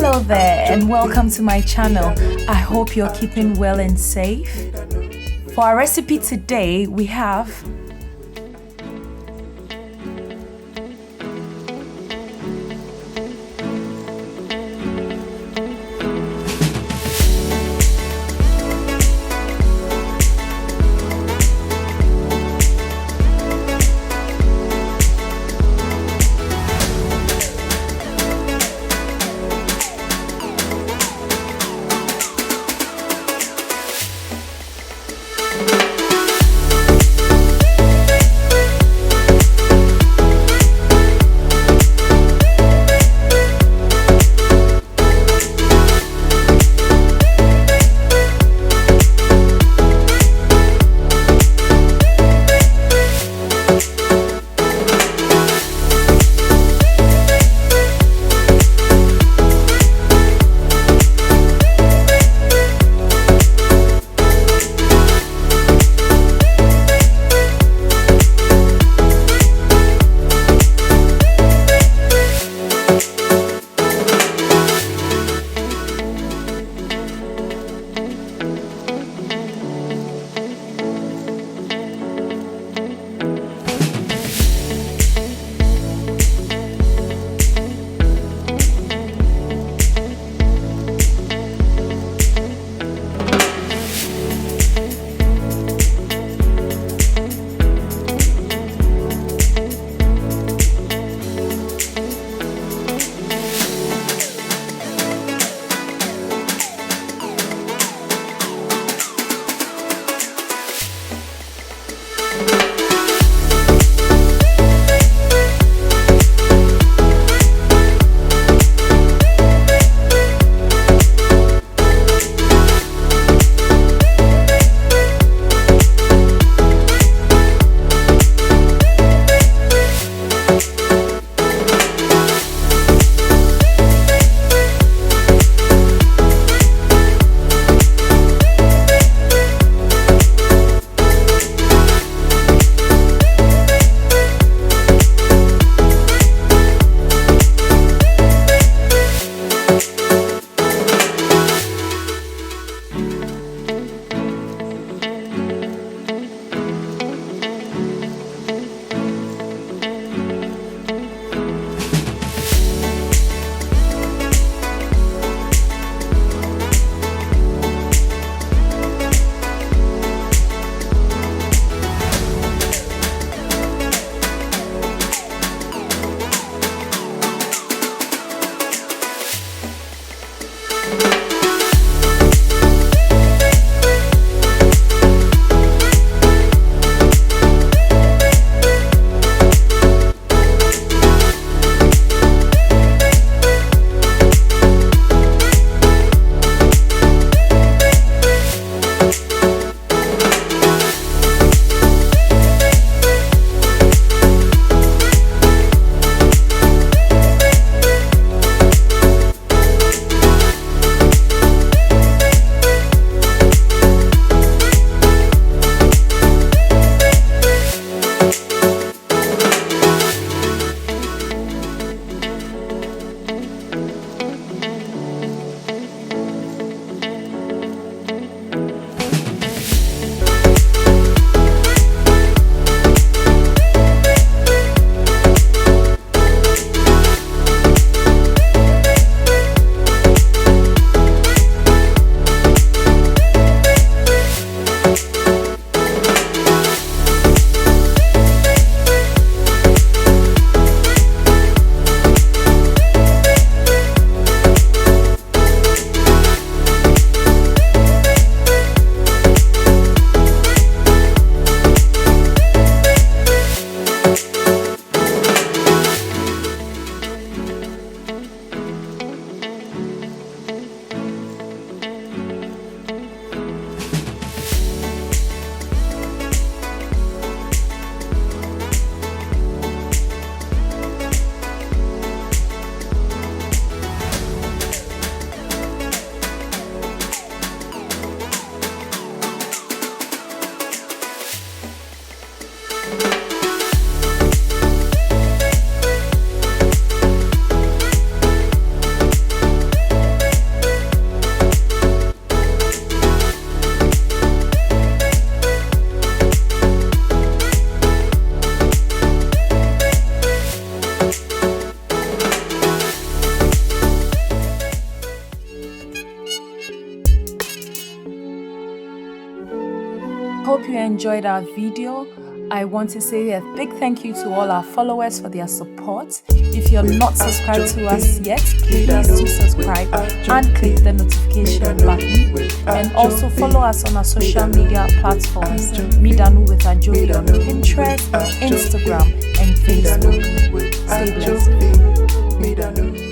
Hello there and welcome to my channel. I hope you're keeping well and safe. For our recipe today, we have Hope you enjoyed our video. I want to say a big thank you to all our followers for their support. If you're not subscribed to us yet, please do subscribe and click the notification button. And also follow us on our social media platforms, Midanu with Ajobi on Pinterest, Instagram, and Facebook. Stay blessed.